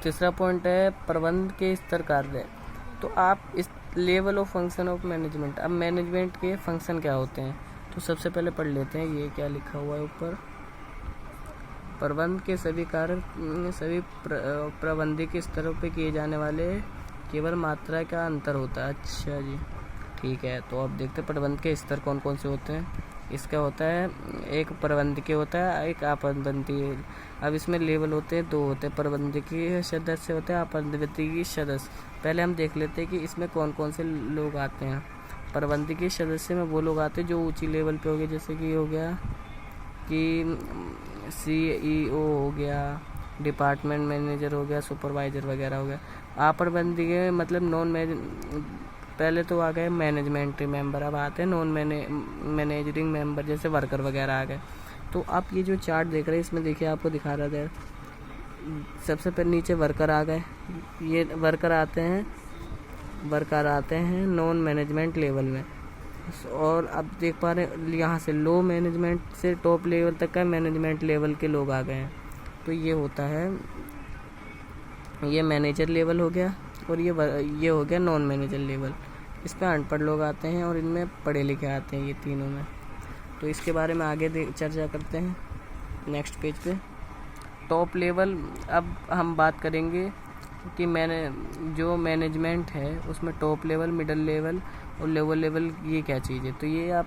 तीसरा पॉइंट है प्रबंध के स्तर कार्य। तो आप इस level of function of management, अब मैनेजमेंट के फंक्शन क्या होते हैं तो सबसे पहले पढ़ लेते हैं। ये क्या लिखा हुआ है ऊपर, प्रबंध के सभी कार्य सभी प्रबंधिक स्तरों पे किए जाने वाले केवल मात्रा का अंतर होता है। अच्छा जी, ठीक है। तो अब देखते हैं प्रबंध के स्तर कौन कौन से होते हैं। इसका होता है एक प्रबंधकीय होता है, एक आपदबंदी। अब इसमें लेवल होते हैं, दो होते हैं, प्रबंधकीय सदस्य होते हैं, आपदबंदी सदस्य। पहले हम देख लेते हैं कि इसमें कौन कौन से लोग आते हैं। प्रबंधकीय सदस्य में वो लोग आते हैं जो ऊंची लेवल पे हो गए, जैसे कि हो गया कि CEO हो गया, डिपार्टमेंट मैनेजर हो गया, सुपरवाइजर वगैरह हो गया। अप्रबंधकीय मतलब पहले तो आ गए मैनेजमेंट मेंबर, अब आते हैं नॉन मैनेजरिंग मेंबर, जैसे वर्कर वगैरह आ गए। तो आप ये जो चार्ट देख रहे हैं इसमें देखिए आपको दिखा रहा था, सबसे पहले नीचे वर्कर आ गए। ये वर्कर आते हैं नॉन मैनेजमेंट लेवल में। और अब देख पा रहे हैं यहाँ से लो मैनेजमेंट से टॉप लेवल तक का मैनेजमेंट लेवल के लोग आ गए हैं। तो ये होता है, ये मैनेजर लेवल हो गया और ये हो गया नॉन मैनेजर लेवल। इस पर अनपढ़ लोग आते हैं और इनमें पढ़े लिखे आते हैं, ये तीनों में। तो इसके बारे में आगे चर्चा करते हैं नेक्स्ट पेज पे। टॉप लेवल, अब हम बात करेंगे कि जो मैनेजमेंट है उसमें टॉप लेवल, मिडिल लेवल और लोअर लेवल ये क्या चीज़ है। तो ये आप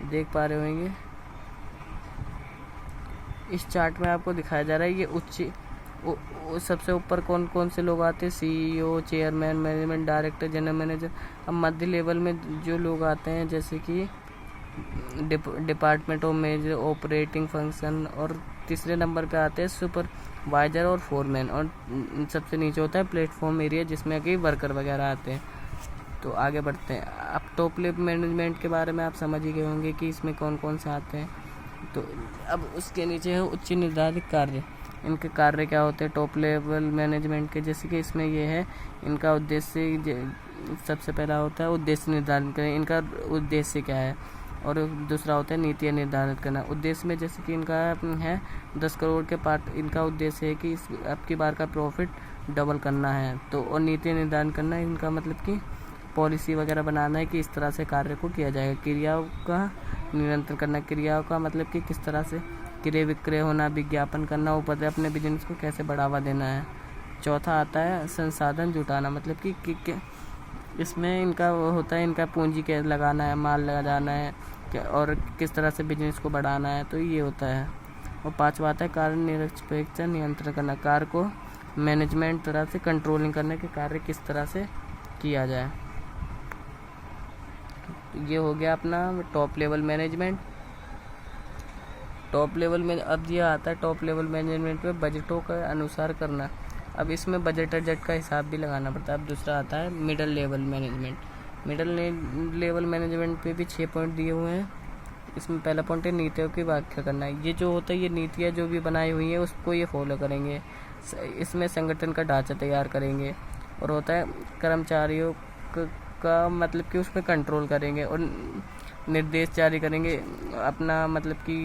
देख पा रहे होंगे इस चार्ट में आपको दिखाया जा रहा है। ये सबसे ऊपर कौन कौन से लोग आते हैं, CEO, chairman, management director, general manager. अब मध्य लेवल में जो लोग आते हैं जैसे कि department of manager, operating function. और तीसरे नंबर पे आते हैं सुपरवाइजर और फोरमैन। और सबसे नीचे होता है प्लेटफॉर्म एरिया, जिसमें कि वर्कर वगैरह आते हैं। तो आगे बढ़ते हैं। अब टॉप लेवल मैनेजमेंट के बारे में आप समझ ही गए होंगे कि इसमें कौन कौन से आते हैं। तो अब उसके नीचे है उच्च निर्धारित कार्य। इनके कार्य क्या होते हैं टॉप लेवल मैनेजमेंट के, जैसे कि इसमें ये है इनका उद्देश्य। सबसे पहला होता है उद्देश्य निर्धारित करें, इनका उद्देश्य क्या है। और दूसरा होता है नीतियाँ निर्धारित करना। उद्देश्य में जैसे कि इनका है 10 करोड़ के पार्ट, इनका उद्देश्य है कि अब की बार का प्रॉफिट डबल करना है। तो और नीतियाँ निर्धारित करना, इनका मतलब कि पॉलिसी वगैरह बनाना है कि इस तरह से कार्य को किया जाएगा। क्रियाओं का नियंत्रण करना, क्रियाओं का मतलब कि किस तरह से क्रय विक्रय होना, विज्ञापन करना, ऊपर अपने बिजनेस को कैसे बढ़ावा देना है। चौथा आता है संसाधन जुटाना, मतलब कि इसमें इनका होता है इनका पूंजी कैसे लगाना है, माल लगाना है और किस तरह से बिजनेस को बढ़ाना है। तो ये होता है। और पांचवा आता है कार्य निरपेक्ष नियंत्रण करना, कार्य को मैनेजमेंट तरह से कंट्रोलिंग करने के कार्य किस तरह से किया जाए। ये हो गया अपना top level management. Top level में अब ये आता है टॉप लेवल मैनेजमेंट में बजटों के अनुसार करना। अब इसमें बजट का हिसाब भी लगाना पड़ता है। अब दूसरा आता है middle level management. Middle level management पे भी 6 पॉइंट दिए हुए हैं। इसमें पहला पॉइंट है नीतियों की व्याख्या करना। ये जो होता है ये नीतियाँ जो भी बनाई हुई हैं उसको ये फॉलो करेंगे। इसमें संगठन का ढांचा तैयार करेंगे। और होता है कर्मचारियों का मतलब कि उसमें कंट्रोल करेंगे और निर्देश जारी करेंगे। अपना मतलब कि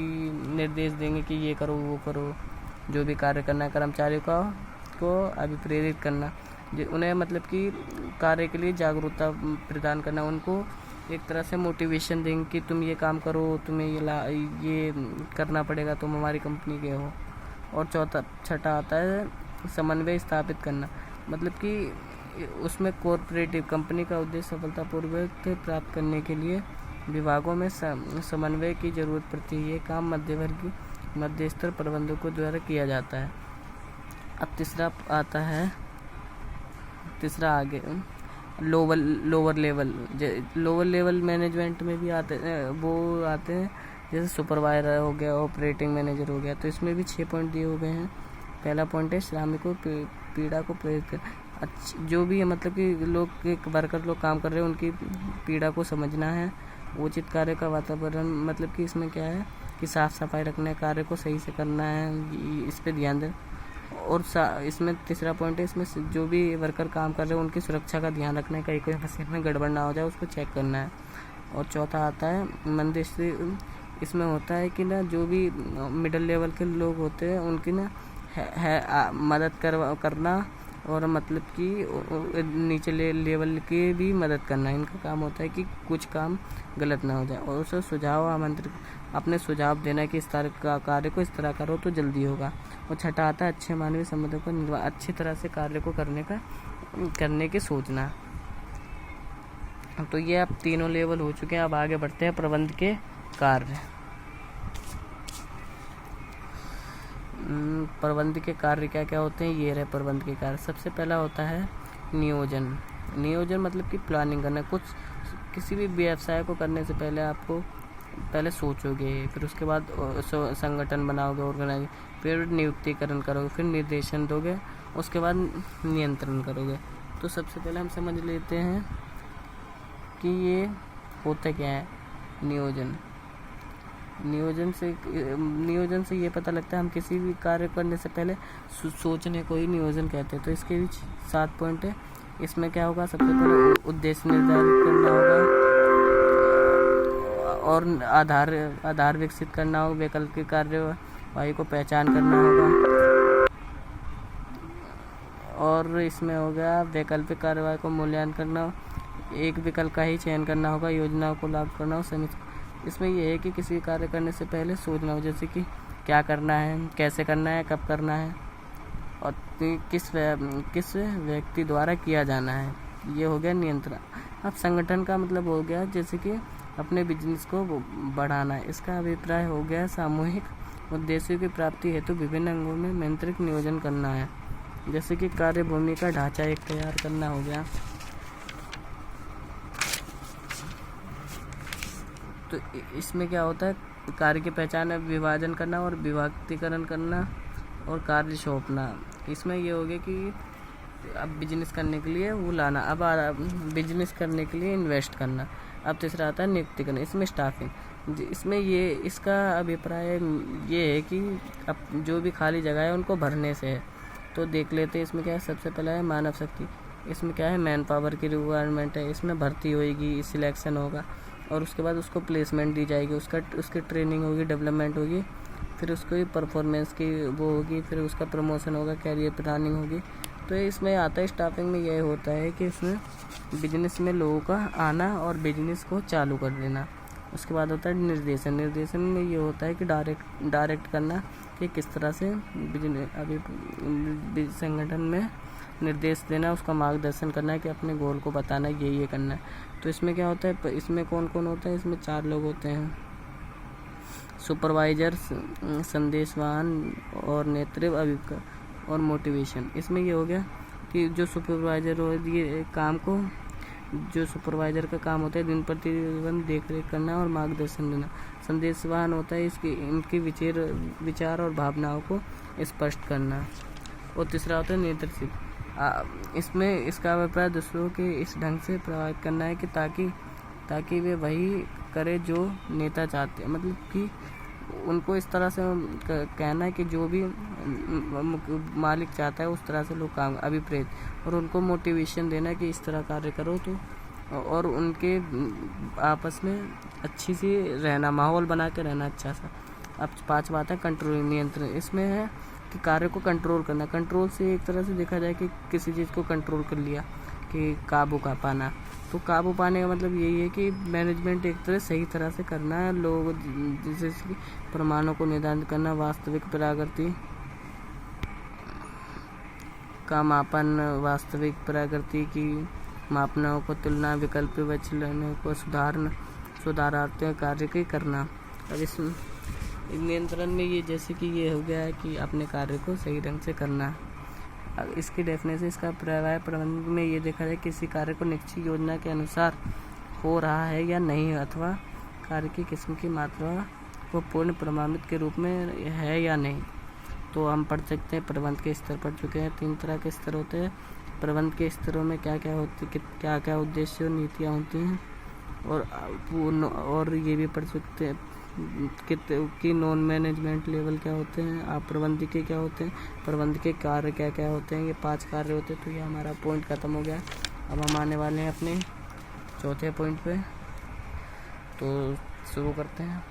निर्देश देंगे कि ये करो वो करो, जो भी कार्य करना है कर्मचारियों को अभिप्रेरित करना, उन्हें मतलब कि कार्य के लिए जागरूकता प्रदान करना, उनको एक तरह से मोटिवेशन देंगे कि तुम ये काम करो, तुम्हें ये करना पड़ेगा, तुम हमारी कंपनी के हो। और छठा आता है समन्वय स्थापित करना, मतलब कि उसमें कॉरपोरेटिव कंपनी का उद्देश्य सफलतापूर्वक प्राप्त करने के लिए विभागों में समन्वय की जरूरत पड़ती है। ये काम मध्य स्तर प्रबंधकों द्वारा किया जाता है। अब तीसरा आगे लोअर लेवल मैनेजमेंट में भी आते हैं जैसे सुपरवाइजर हो गया, ऑपरेटिंग मैनेजर हो गया। तो इसमें भी 6 पॉइंट दिए हुए हैं। पहला पॉइंट है श्रमिकों पीड़ा को प्रेरित कर। जो भी है मतलब कि वर्कर लोग काम कर रहे हैं उनकी पीड़ा को समझना है। उचित कार्य का वातावरण, मतलब कि इसमें क्या है कि साफ सफाई रखना है, कार्य को सही से करना है, इस पे ध्यान दें। और इसमें तीसरा पॉइंट है, इसमें जो भी वर्कर काम कर रहे हैं उनकी सुरक्षा का ध्यान रखना है, कहीं कोई मशीन में गड़बड़ ना हो जाए उसको चेक करना है। और चौथा आता है मंदस्ती। इसमें होता है कि ना जो भी मिडिल लेवल के लोग होते हैं उनकी ना मदद करना और मतलब कि नीचे लेवल की भी मदद करना। इनका काम होता है कि कुछ काम गलत ना हो जाए और उसे सुझाव आमंत्रित अपने सुझाव देना कि इस तरह का कार्य को इस तरह करो तो जल्दी होगा। और छठा आता है अच्छे मानवीय संबंधों को अच्छी तरह से कार्य को करने की सोचना। तो ये अब तीनों लेवल हो चुके हैं। अब आगे बढ़ते हैं प्रबंध के कार्य। प्रबंध के कार्य क्या क्या होते हैं, ये रहे प्रबंध के कार्य। सबसे पहला होता है नियोजन। नियोजन मतलब कि प्लानिंग करना। किसी भी व्यवसाय को करने से पहले आपको पहले सोचोगे, फिर उसके बाद संगठन बनाओगे, ऑर्गेनाइज, फिर नियुक्तिकरण करोगे, फिर निर्देशन दोगे, उसके बाद नियंत्रण करोगे। तो सबसे पहले हम समझ लेते हैं कि ये होता क्या है नियोजन। नियोजन से ये पता लगता है हम किसी भी कार्य करने से पहले सोचने को ही नियोजन कहते हैं। तो इसके भी 7 पॉइंट है। इसमें क्या होगा, सबसे पहले उद्देश्य निर्धारित करना होगा और आधार विकसित करना होगा, वैकल्पिक कार्यवाही को पहचान करना होगा और इसमें हो गया वैकल्पिक कार्यवाही को मूल्यांकन करना, एक विकल्प का ही चयन करना होगा, योजनाओं को लागू करना हो, समीक्षा। इसमें यह है कि किसी कार्य करने से पहले सोचना हो, जैसे कि क्या करना है, कैसे करना है, कब करना है और किस व्यक्ति द्वारा किया जाना है। ये हो गया नियंत्रण। अब संगठन का मतलब हो गया जैसे कि अपने बिजनेस को बढ़ाना है। इसका अभिप्राय हो गया सामूहिक उद्देश्यों की प्राप्ति हेतु विभिन्न अंगों में नियंत्रित नियोजन करना है, जैसे कि कार्यभूमि का ढांचा एक तैयार करना हो गया। तो इसमें क्या होता है, कार्य की पहचान, विभाजन करना और विभक्तिकरण करना और कार्य सौंपना। इसमें ये हो गया कि अब बिजनेस करने के लिए वो लाना, अब बिजनेस करने के लिए इन्वेस्ट करना। अब तीसरा आता है नियुक्तिकरण, इसमें स्टाफिंग। इसमें ये इसका अभिप्राय ये है कि अब जो भी खाली जगह है उनको भरने से है। तो देख लेते हैं इसमें क्या है। सबसे पहला है मानव शक्ति। इसमें क्या है, मैन पावर की रिक्वायरमेंट है। इसमें भर्ती होगी, सिलेक्शन होगा और उसके बाद उसको प्लेसमेंट दी जाएगी, उसकी ट्रेनिंग होगी, डेवलपमेंट होगी, फिर उसको परफॉर्मेंस की वो होगी, फिर उसका प्रमोशन होगा, कैरियर प्लानिंग होगी। तो इसमें आता है स्टाफिंग में यह होता है कि इसमें बिजनेस में लोगों का आना और बिजनेस को चालू कर देना। उसके बाद होता है निर्देशन। निर्देशन में ये होता है कि डायरेक्ट करना कि किस तरह से बिजनेस अभी संगठन में निर्देश देना, उसका मार्गदर्शन करना है कि अपने गोल को बताना है, ये करना है। तो इसमें क्या होता है, इसमें कौन कौन होता है, इसमें 4 लोग होते हैं, सुपरवाइजर, संदेशवाहन और नेतृत्व, अभिप्राय और मोटिवेशन। इसमें ये हो गया कि जो सुपरवाइजर हो, ये काम को जो सुपरवाइजर का काम होता है दिन प्रतिदिन देख रेख करना और मार्गदर्शन देना। संदेशवाहन होता है इनकी विचार और भावनाओं को स्पष्ट करना। और तीसरा होता है नेतृत्व। इसमें इसका अभिप्राय दूसरों के इस ढंग से प्रभावित करना है कि ताकि वे वही करे जो नेता चाहते हैं। मतलब कि उनको इस तरह से कहना है कि जो भी मालिक चाहता है उस तरह से लोग काम अभिप्रेत, और उनको मोटिवेशन देना है कि इस तरह कार्य करो। तो और उनके आपस में अच्छी सी रहना, माहौल बना के रहना अच्छा सा। अब 5 बात है कंट्रोल, नियंत्रण। इसमें है कि कार्य को कंट्रोल करना। कंट्रोल से एक तरह से देखा जाए कि किसी चीज़ को कंट्रोल कर लिया, कि काबू का पाना। तो काबू पाने का मतलब यही है कि मैनेजमेंट एक तरह सही तरह से करना है, लोग जैसे कि प्रमाणों को निर्धारित करना, वास्तविक प्रकृति का मापन, वास्तविक प्रकृति की मापनों को तुलना, विकल्प विचलनों को सुधारात्मक कार्य की करना। अब इस नियंत्रण में ये जैसे कि ये हो गया है कि अपने कार्य को सही ढंग से करना। अब इसकी डेफिनेशन, इसका प्रवाह प्रबंधन में ये देखा जाए किसी कार्य को निश्चित योजना के अनुसार हो रहा है या नहीं, अथवा कार्य की किस्म की मात्रा को पूर्ण प्रमाणित के रूप में है या नहीं। तो हम पढ़ सकते हैं प्रबंध के स्तर पढ़ चुके हैं। 3 तरह के स्तर होते हैं। प्रबंध के स्तरों में क्या क्या उद्देश्य और नीतियाँ होती हैं, और ये भी पढ़ सकते हैं कि नॉन मैनेजमेंट लेवल क्या होते हैं, आप प्रबंध के क्या होते हैं, प्रबंध के कार्य क्या क्या होते हैं। ये 5 कार्य होते हैं। तो ये हमारा पॉइंट ख़त्म हो गया। अब हम आने वाले हैं अपने चौथे पॉइंट पे, तो शुरू करते हैं।